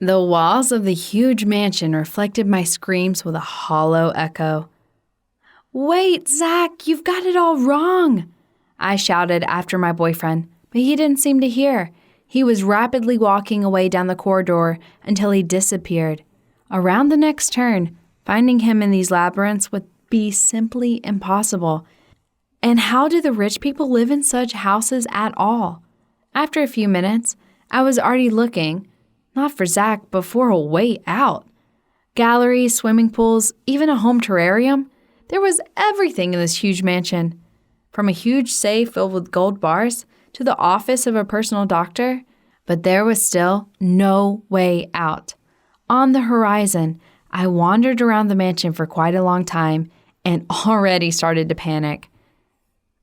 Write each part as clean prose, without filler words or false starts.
The walls of the huge mansion reflected my screams with a hollow echo. "Wait, Zach, you've got it all wrong!" I shouted after my boyfriend, but he didn't seem to hear. He was rapidly walking away down the corridor until he disappeared. Around the next turn, finding him in these labyrinths would be simply impossible. And how do the rich people live in such houses at all? After a few minutes, I was already looking, not for Zach, but for a way out. Galleries, swimming pools, even a home terrarium. There was everything in this huge mansion. From a huge safe filled with gold bars to the office of a personal doctor. But there was still no way out. On the horizon, I wandered around the mansion for quite a long time and already started to panic.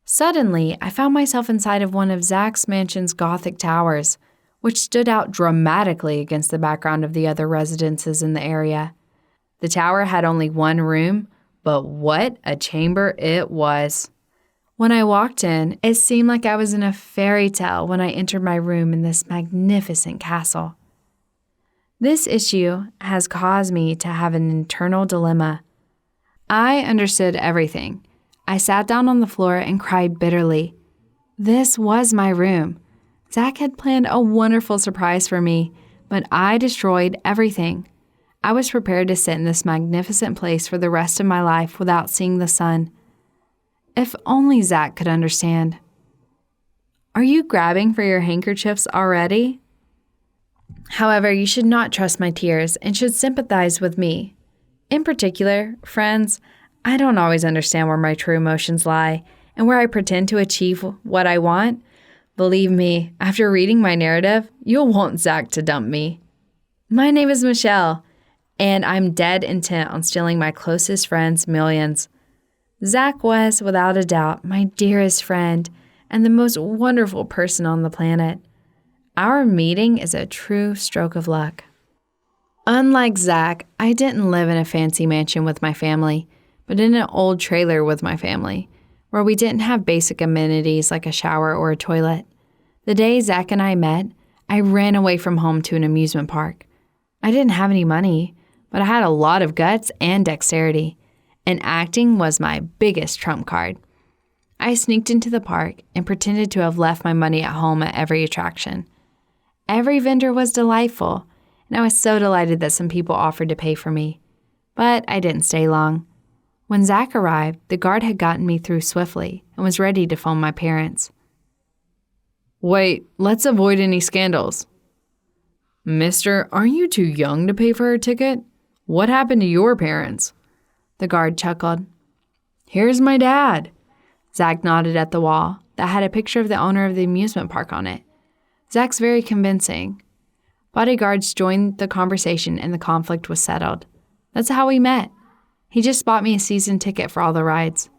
Suddenly, I found myself inside of one of Zach's mansion's Gothic towers, which stood out dramatically against the background of the other residences in the area. The tower had only one room, but what a chamber it was. When I walked in, it seemed like I was in a fairy tale when I entered my room in this magnificent castle. This issue has caused me to have an internal dilemma. I understood everything. I sat down on the floor and cried bitterly. This was my room. Zach had planned a wonderful surprise for me, but I destroyed everything. I was prepared to sit in this magnificent place for the rest of my life without seeing the sun. If only Zach could understand. Are you grabbing for your handkerchiefs already? However, you should not trust my tears and should sympathize with me. In particular, friends, I don't always understand where my true emotions lie and where I pretend to achieve what I want. Believe me, after reading my narrative, you'll want Zach to dump me. My name is Michelle, and I'm dead intent on stealing my closest friend's millions. Zach was, without a doubt, my dearest friend and the most wonderful person on the planet. Our meeting is a true stroke of luck. Unlike Zach, I didn't live in a fancy mansion with my family, but in an old trailer with my family, where we didn't have basic amenities like a shower or a toilet. The day Zach and I met, I ran away from home to an amusement park. I didn't have any money, but I had a lot of guts and dexterity, and acting was my biggest trump card. I sneaked into the park and pretended to have left my money at home at every attraction. Every vendor was delightful, and I was so delighted that some people offered to pay for me. But I didn't stay long. When Zach arrived, the guard had gotten me through swiftly and was ready to phone my parents. Wait, let's avoid any scandals. Mister, aren't you too young to pay for her ticket? What happened to your parents? The guard chuckled. Here's my dad. Zach nodded at the wall that had a picture of the owner of the amusement park on it. Zach's very convincing. Bodyguards joined the conversation and the conflict was settled. That's how we met. He just bought me a season ticket for all the rides.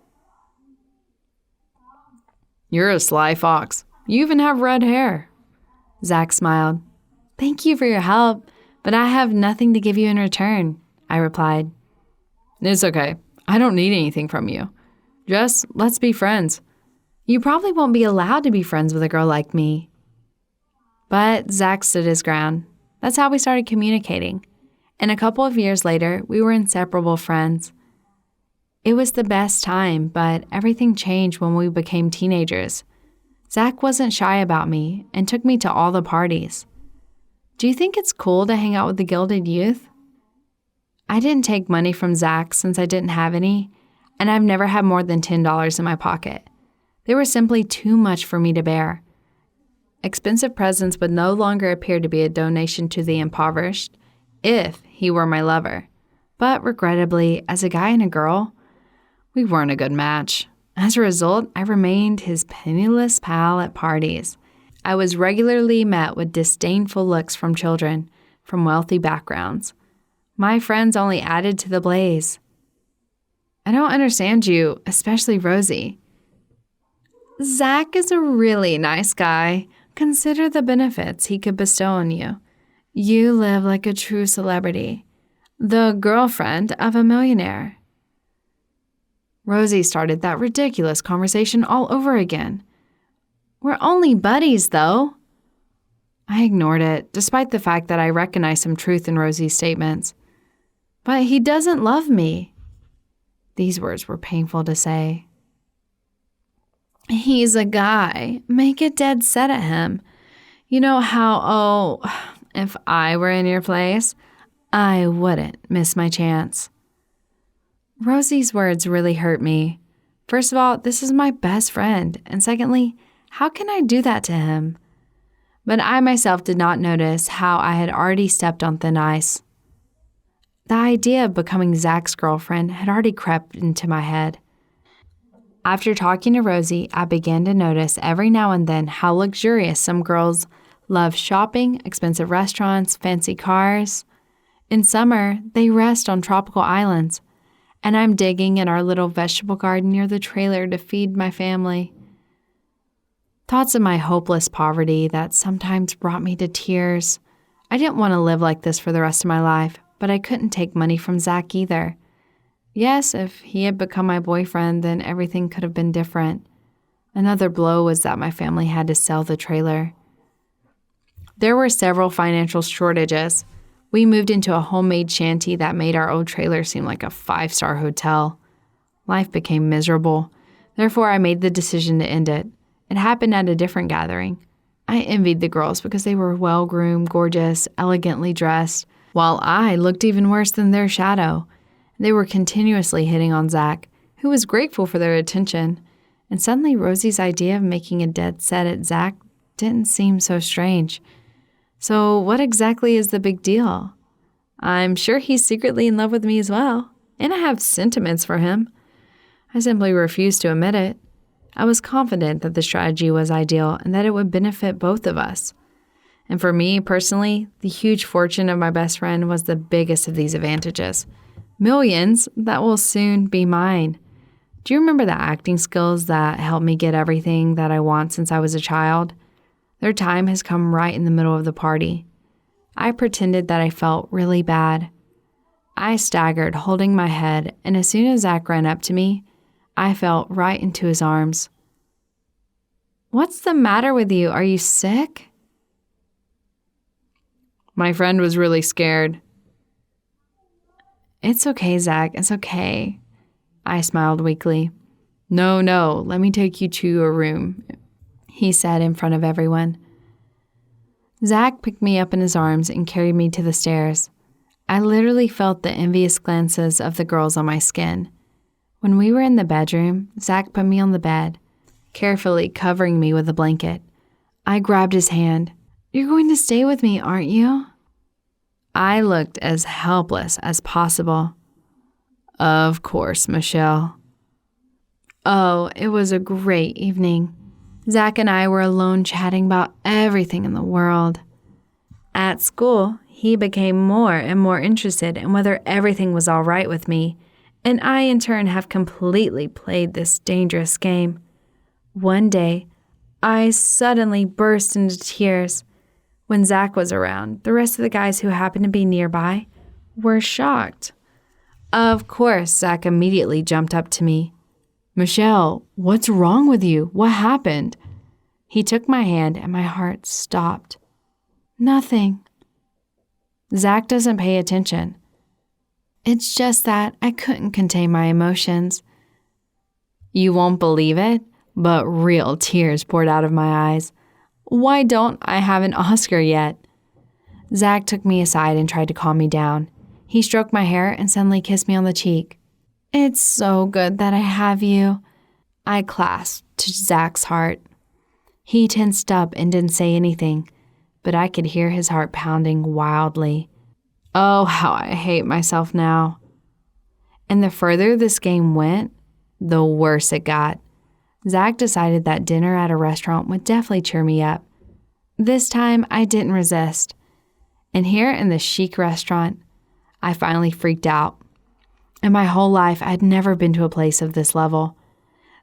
You're a sly fox. You even have red hair. Zach smiled. Thank you for your help, but I have nothing to give you in return, I replied. It's okay. I don't need anything from you. Just let's be friends. You probably won't be allowed to be friends with a girl like me. But Zach stood his ground. That's how we started communicating. And a couple of years later, we were inseparable friends. It was the best time, but everything changed when we became teenagers. Zach wasn't shy about me and took me to all the parties. Do you think it's cool to hang out with the Gilded Youth? I didn't take money from Zach since I didn't have any, and I've never had more than $10 in my pocket. They were simply too much for me to bear. Expensive presents would no longer appear to be a donation to the impoverished if he were my lover. But regrettably, as a guy and a girl, we weren't a good match. As a result, I remained his penniless pal at parties. I was regularly met with disdainful looks from children from wealthy backgrounds. My friends only added to the blaze. I don't understand you, especially Rosie. Zach is a really nice guy. Consider the benefits he could bestow on you. You live like a true celebrity, the girlfriend of a millionaire. Rosie started that ridiculous conversation all over again. We're only buddies, though. I ignored it, despite the fact that I recognized some truth in Rosie's statements. But he doesn't love me. These words were painful to say. He's a guy. Make it dead set at him. You know how, if I were in your place, I wouldn't miss my chance. Rosie's words really hurt me. First of all, this is my best friend. And secondly, how can I do that to him? But I myself did not notice how I had already stepped on thin ice. The idea of becoming Zach's girlfriend had already crept into my head. After talking to Rosie, I began to notice every now and then how luxurious some girls love shopping, expensive restaurants, fancy cars. In summer, they rest on tropical islands, and I'm digging in our little vegetable garden near the trailer to feed my family. Thoughts of my hopeless poverty that sometimes brought me to tears. I didn't want to live like this for the rest of my life, but I couldn't take money from Zach either. Yes, if he had become my boyfriend, then everything could have been different. Another blow was that my family had to sell the trailer. There were several financial shortages. We moved into a homemade shanty that made our old trailer seem like a 5-star hotel. Life became miserable. Therefore, I made the decision to end it. It happened at a different gathering. I envied the girls because they were well-groomed, gorgeous, elegantly dressed, while I looked even worse than their shadow. They were continuously hitting on Zach, who was grateful for their attention, and suddenly Rosie's idea of making a dead set at Zach didn't seem so strange. So what exactly is the big deal? I'm sure he's secretly in love with me as well, and I have sentiments for him. I simply refused to admit it. I was confident that the strategy was ideal and that it would benefit both of us. And for me, personally, the huge fortune of my best friend was the biggest of these advantages. Millions that will soon be mine. Do you remember the acting skills that helped me get everything that I want since I was a child? Their time has come right in the middle of the party. I pretended that I felt really bad. I staggered, holding my head, and as soon as Zach ran up to me, I fell right into his arms. What's the matter with you? Are you sick? My friend was really scared. It's okay, Zach. It's okay. I smiled weakly. No, let me take you to your room, he said in front of everyone. Zach picked me up in his arms and carried me to the stairs. I literally felt the envious glances of the girls on my skin. When we were in the bedroom, Zach put me on the bed, carefully covering me with a blanket. I grabbed his hand. You're going to stay with me, aren't you? I looked as helpless as possible. Of course, Michelle. Oh, it was a great evening. Zach and I were alone chatting about everything in the world. At school, he became more and more interested in whether everything was all right with me, and I in turn have completely played this dangerous game. One day, I suddenly burst into tears. When Zach was around, the rest of the guys who happened to be nearby were shocked. Of course, Zach immediately jumped up to me. Michelle, what's wrong with you? What happened? He took my hand and my heart stopped. Nothing. Zach doesn't pay attention. It's just that I couldn't contain my emotions. You won't believe it, but real tears poured out of my eyes. Why don't I have an Oscar yet? Zach took me aside and tried to calm me down. He stroked my hair and suddenly kissed me on the cheek. It's so good that I have you. I clasped to Zach's heart. He tensed up and didn't say anything, but I could hear his heart pounding wildly. Oh, how I hate myself now. And the further this game went, the worse it got. Zach decided that dinner at a restaurant would definitely cheer me up. This time, I didn't resist. And here in this chic restaurant, I finally freaked out. In my whole life, I'd never been to a place of this level.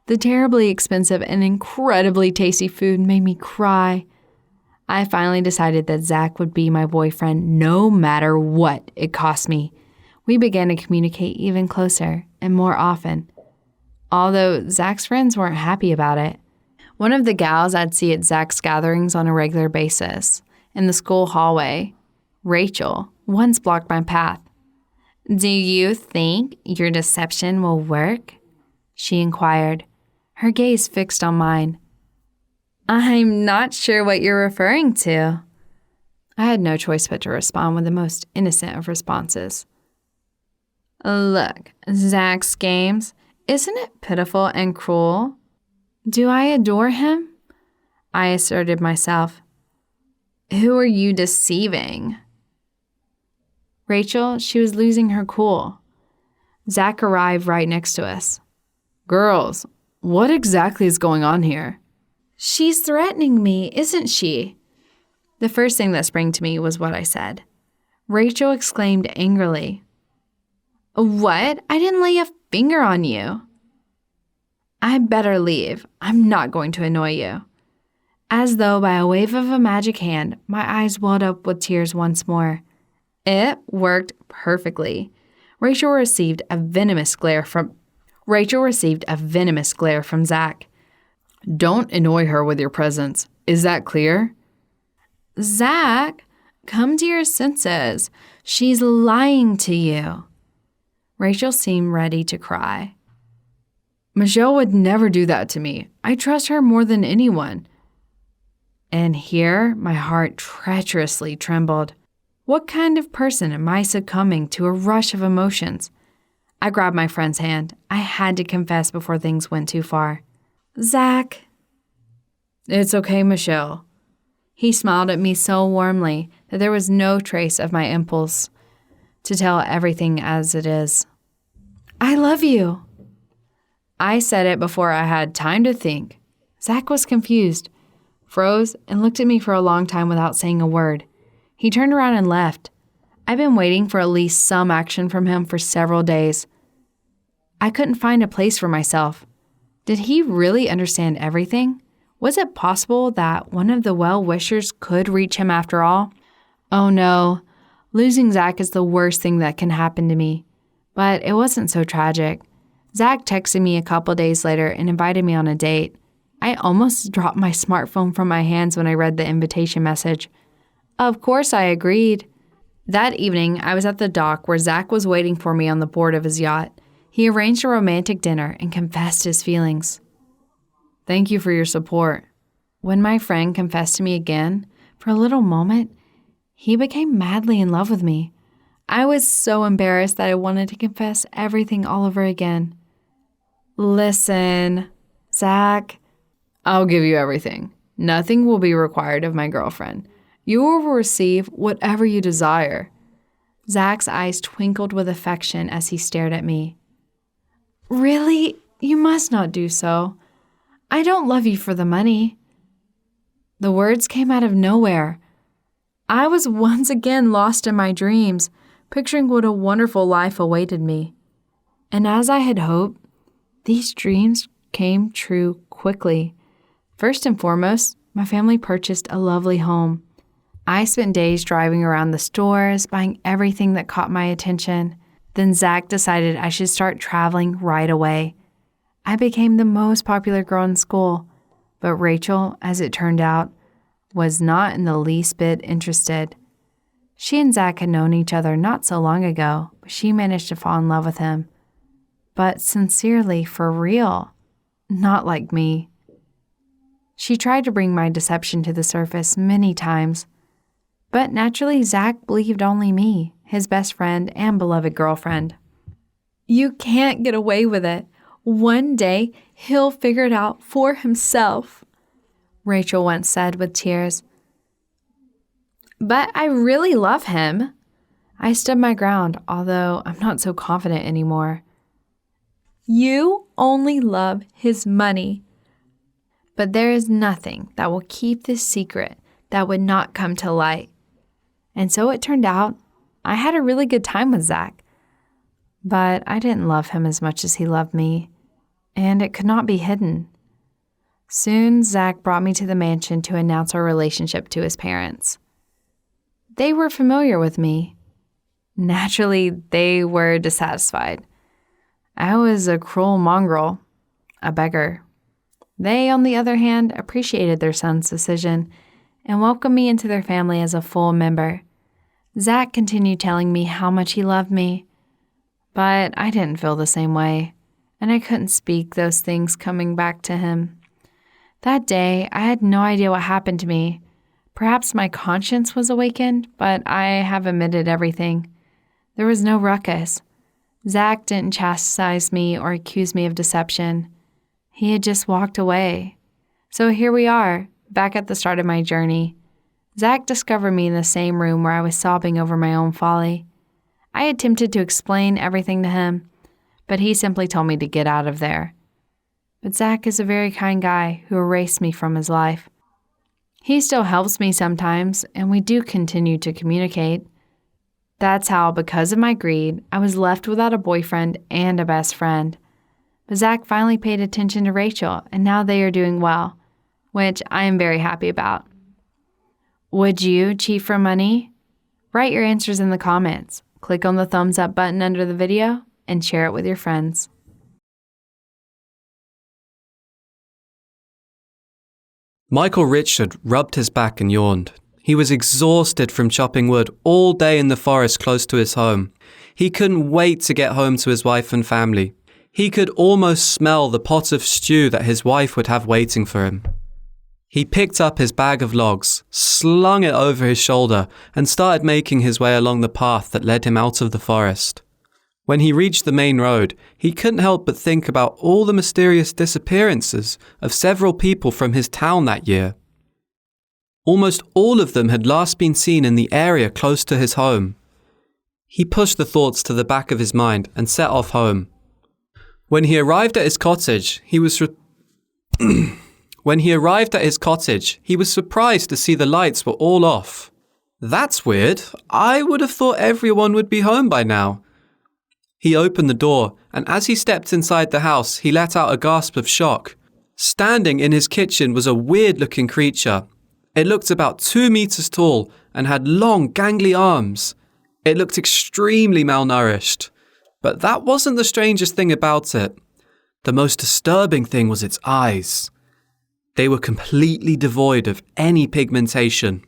The terribly expensive and incredibly tasty food made me cry. I finally decided that Zach would be my boyfriend no matter what it cost me. We began to communicate even closer and more often. Although Zach's friends weren't happy about it. One of the gals I'd see at Zach's gatherings on a regular basis in the school hallway. Rachel once blocked my path. "Do you think your deception will work?" she inquired, her gaze fixed on mine. "I'm not sure what you're referring to." I had no choice but to respond with the most innocent of responses. "Look, Zach's games, isn't it pitiful and cruel?" "Do I adore him?" I asserted myself. "Who are you deceiving?" Rachel, she was losing her cool. Zach arrived right next to us. "Girls, what exactly is going on here?" "She's threatening me, isn't she?" The first thing that sprang to me was what I said. Rachel exclaimed angrily. "What? I didn't lay a finger on you." "I better leave. I'm not going to annoy you." As though by a wave of a magic hand, my eyes welled up with tears once more. It worked perfectly. Rachel received a venomous glare from Zach. "Don't annoy her with your presence. Is that clear?" "Zach, come to your senses. She's lying to you." Rachel seemed ready to cry. "Michelle would never do that to me. I trust her more than anyone." And here my heart treacherously trembled. What kind of person am I succumbing to a rush of emotions? I grabbed my friend's hand. I had to confess before things went too far. "Zach." "It's okay, Michelle." He smiled at me so warmly that there was no trace of my impulse to tell everything as it is. "I love you." I said it before I had time to think. Zach was confused, froze, and looked at me for a long time without saying a word. He turned around and left. I've been waiting for at least some action from him for several days. I couldn't find a place for myself. Did he really understand everything? Was it possible that one of the well-wishers could reach him after all? Oh no, losing Zach is the worst thing that can happen to me. But it wasn't so tragic. Zach texted me a couple days later and invited me on a date. I almost dropped my smartphone from my hands when I read the invitation message. Of course I agreed. That evening, I was at the dock where Zach was waiting for me on the board of his yacht. He arranged a romantic dinner and confessed his feelings. "Thank you for your support." When my friend confessed to me again, for a little moment, he became madly in love with me. I was so embarrassed that I wanted to confess everything all over again. "Listen, Zach." "I'll give you everything. Nothing will be required of my girlfriend. You will receive whatever you desire." Zach's eyes twinkled with affection as he stared at me. "Really? You must not do so. I don't love you for the money." The words came out of nowhere. I was once again lost in my dreams, picturing what a wonderful life awaited me. And as I had hoped, these dreams came true quickly. First and foremost, my family purchased a lovely home. I spent days driving around the stores, buying everything that caught my attention. Then Zach decided I should start traveling right away. I became the most popular girl in school, but Rachel, as it turned out, was not in the least bit interested. She and Zach had known each other not so long ago, but she managed to fall in love with him. But sincerely, for real, not like me. She tried to bring my deception to the surface many times, but naturally Zach believed only me, his best friend and beloved girlfriend. "You can't get away with it. One day he'll figure it out for himself," Rachel once said with tears. "But I really love him." I stood my ground, although I'm not so confident anymore. "You only love his money." But there is nothing that will keep this secret that would not come to light. And so it turned out I had a really good time with Zach. But I didn't love him as much as he loved me, and it could not be hidden. Soon, Zach brought me to the mansion to announce our relationship to his parents. They were familiar with me. Naturally, they were dissatisfied. I was a cruel mongrel, a beggar. They, on the other hand, appreciated their son's decision and welcomed me into their family as a full member. Zach continued telling me how much he loved me, but I didn't feel the same way, and I couldn't speak those things coming back to him. That day, I had no idea what happened to me. Perhaps my conscience was awakened, but I have admitted everything. There was no ruckus. Zach didn't chastise me or accuse me of deception. He had just walked away. So here we are, back at the start of my journey. Zach discovered me in the same room where I was sobbing over my own folly. I attempted to explain everything to him, but he simply told me to get out of there. But Zach is a very kind guy who erased me from his life. He still helps me sometimes, and we do continue to communicate. That's how, because of my greed, I was left without a boyfriend and a best friend. But Zach finally paid attention to Rachel, and now they are doing well, which I am very happy about. Would you cheat for money? Write your answers in the comments. Click on the thumbs up button under the video and share it with your friends. Michael Richard rubbed his back and yawned. He was exhausted from chopping wood all day in the forest close to his home. He couldn't wait to get home to his wife and family. He could almost smell the pot of stew that his wife would have waiting for him. He picked up his bag of logs, slung it over his shoulder, and started making his way along the path that led him out of the forest. When he reached the main road, he couldn't help but think about all the mysterious disappearances of several people from his town that year. Almost all of them had last been seen in the area close to his home. He pushed the thoughts to the back of his mind and set off home. When he arrived at his cottage, he was surprised to see the lights were all off. That's weird. I would have thought everyone would be home by now. He opened the door, and as he stepped inside the house, he let out a gasp of shock. Standing in his kitchen was a weird-looking creature. It looked about 2 meters tall and had long, gangly arms. It looked extremely malnourished. But that wasn't the strangest thing about it. The most disturbing thing was its eyes. They were completely devoid of any pigmentation.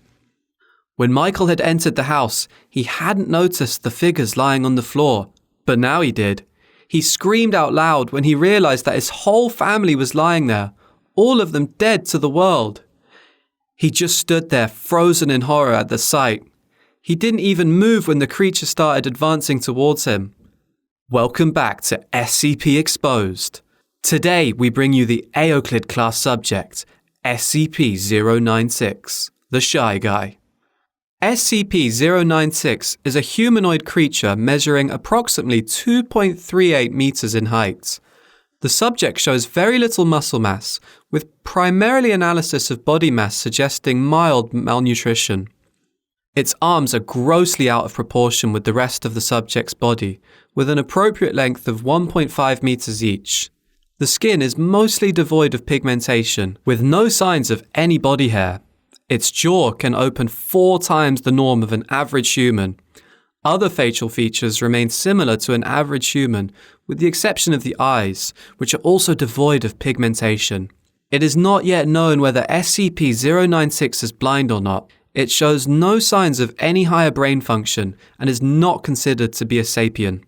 When Michael had entered the house, he hadn't noticed the figures lying on the floor. But now he did. He screamed out loud when he realized that his whole family was lying there, all of them dead to the world. He just stood there, frozen in horror at the sight. He didn't even move when the creature started advancing towards him. Welcome back to SCP Exposed. Today we bring you the Euclid class subject, SCP-096, the Shy Guy. SCP-096 is a humanoid creature measuring approximately 2.38 meters in height. The subject shows very little muscle mass, with primarily analysis of body mass suggesting mild malnutrition. Its arms are grossly out of proportion with the rest of the subject's body, with an appropriate length of 1.5 meters each. The skin is mostly devoid of pigmentation, with no signs of any body hair. Its jaw can open 4 times the norm of an average human. Other facial features remain similar to an average human, with the exception of the eyes, which are also devoid of pigmentation. It is not yet known whether SCP-096 is blind or not. It shows no signs of any higher brain function and is not considered to be a sapien.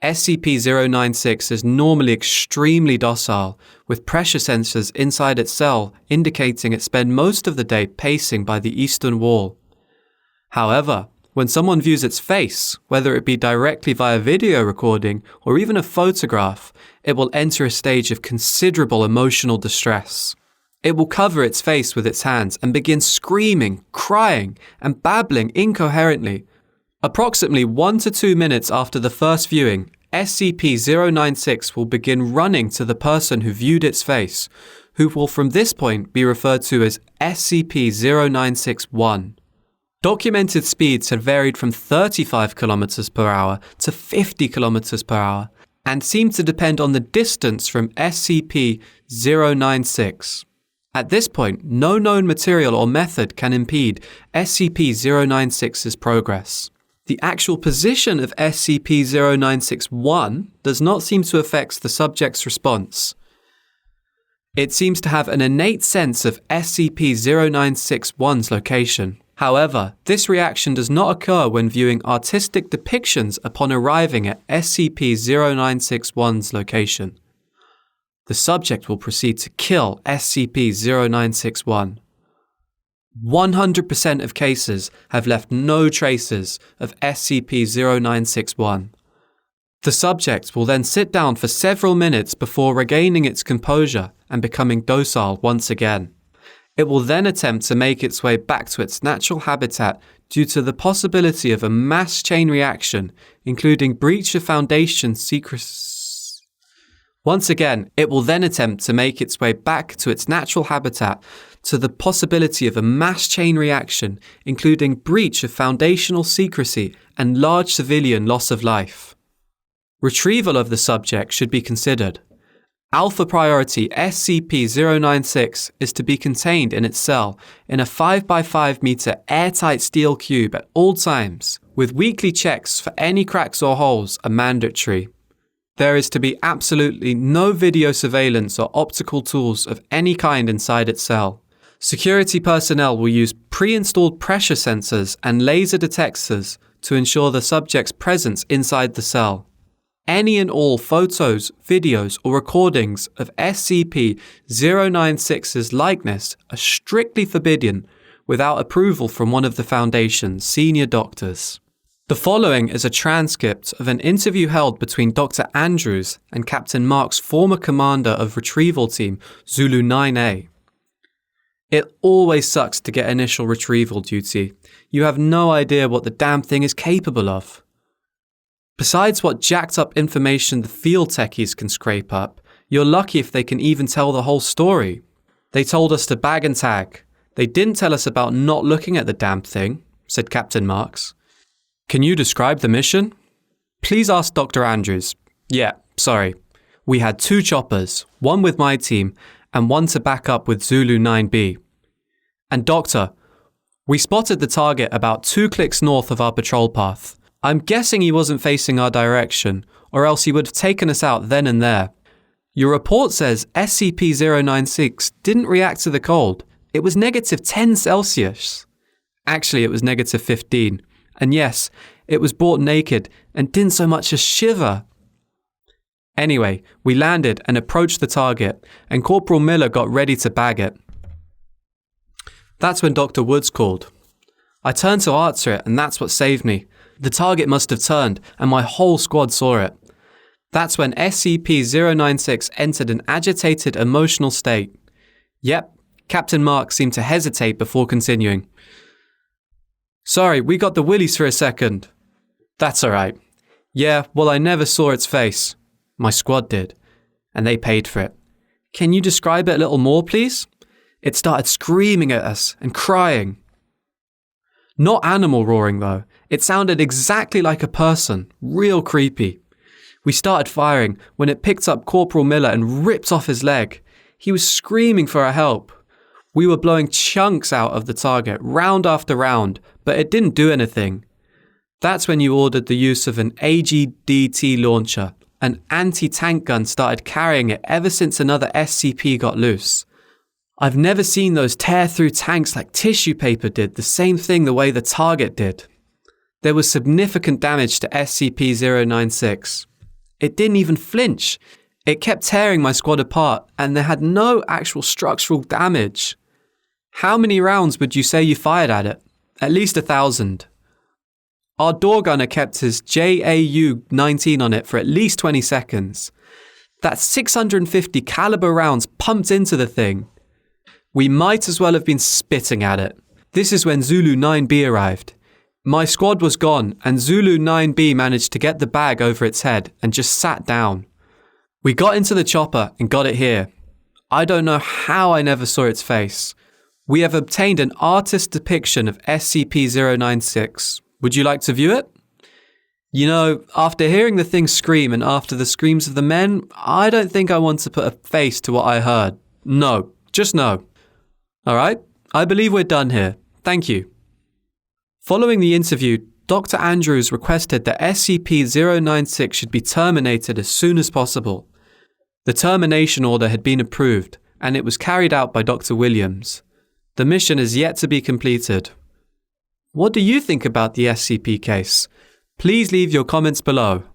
SCP-096 is normally extremely docile, with pressure sensors inside its cell indicating it spends most of the day pacing by the eastern wall. However, when someone views its face, whether it be directly via video recording or even a photograph, it will enter a stage of considerable emotional distress. It will cover its face with its hands and begin screaming, crying, and babbling incoherently. Approximately 1 to 2 minutes after the first viewing, SCP-096 will begin running to the person who viewed its face, who will from this point be referred to as SCP-096-1. Documented speeds have varied from 35 km per hour to 50 km per hour and seem to depend on the distance from SCP-096. At this point, no known material or method can impede SCP-096's progress. The actual position of SCP-096-1 does not seem to affect the subject's response. It seems to have an innate sense of SCP-0961's location. However, this reaction does not occur when viewing artistic depictions upon arriving at SCP-0961's location. The subject will proceed to kill SCP-0961. 100% of cases have left no traces of SCP-0961. The subject will then sit down for several minutes before regaining its composure and becoming docile once again. It will then attempt to make its way back to its natural habitat due to the possibility of a mass chain reaction, including breach of Foundation secrecy. Once again, it will then attempt to make its way back to its natural habitat to the possibility of a mass chain reaction, including breach of foundational secrecy and large civilian loss of life. Retrieval of the subject should be considered. Alpha priority SCP-096 is to be contained in its cell in a 5x5 meter airtight steel cube at all times, with weekly checks for any cracks or holes are mandatory. There is to be absolutely no video surveillance or optical tools of any kind inside its cell. Security personnel will use pre-installed pressure sensors and laser detectors to ensure the subject's presence inside the cell. Any and all photos, videos, or recordings of SCP-096's likeness are strictly forbidden without approval from one of the Foundation's senior doctors. The following is a transcript of an interview held between Dr. Andrews and Captain Mark's former commander of Retrieval Team, Zulu 9A. It always sucks to get initial retrieval duty. You have no idea what the damn thing is capable of. Besides what jacked up information the field techies can scrape up, you're lucky if they can even tell the whole story. They told us to bag and tag. They didn't tell us about not looking at the damn thing, said Captain Marks. Can you describe the mission? Please ask Dr. Andrews. Yeah, sorry. We had 2 choppers, one with my team and one to back up with Zulu 9B. And Doctor, we spotted the target about 2 clicks north of our patrol path. I'm guessing he wasn't facing our direction, or else he would have taken us out then and there. Your report says SCP-096 didn't react to the cold. It was -10 Celsius. Actually, it was -15. And yes, it was brought naked and didn't so much as shiver. Anyway, we landed and approached the target, and Corporal Miller got ready to bag it. That's when Dr. Woods called. I turned to answer it, and that's what saved me. The target must have turned, and my whole squad saw it. That's when SCP-096 entered an agitated, emotional state. Yep, Captain Mark seemed to hesitate before continuing. Sorry, we got the willies for a second. That's alright. Yeah, well, I never saw its face. My squad did, and they paid for it. Can you describe it a little more, please? It started screaming at us and crying. Not animal roaring, though. It sounded exactly like a person, real creepy. We started firing when it picked up Corporal Miller and ripped off his leg. He was screaming for our help. We were blowing chunks out of the target, round after round, but it didn't do anything. That's when you ordered the use of an AGDT launcher. An anti-tank gun started carrying it ever since another SCP got loose. I've never seen those tear through tanks like tissue paper did the same thing the way the target did. There was significant damage to SCP-096. It didn't even flinch. It kept tearing my squad apart, and there had no actual structural damage. How many rounds would you say you fired at it? At least 1,000. Our door gunner kept his JAU-19 on it for at least 20 seconds. That's 650 caliber rounds pumped into the thing. We might as well have been spitting at it. This is when Zulu 9B arrived. My squad was gone, and Zulu 9B managed to get the bag over its head and just sat down. We got into the chopper and got it here. I don't know how I never saw its face. We have obtained an artist depiction of SCP-096. Would you like to view it? You know, after hearing the thing scream and after the screams of the men, I don't think I want to put a face to what I heard. No, just no. All right, I believe we're done here. Thank you. Following the interview, Dr. Andrews requested that SCP-096 should be terminated as soon as possible. The termination order had been approved, and it was carried out by Dr. Williams. The mission is yet to be completed. What do you think about the SCP case? Please leave your comments below.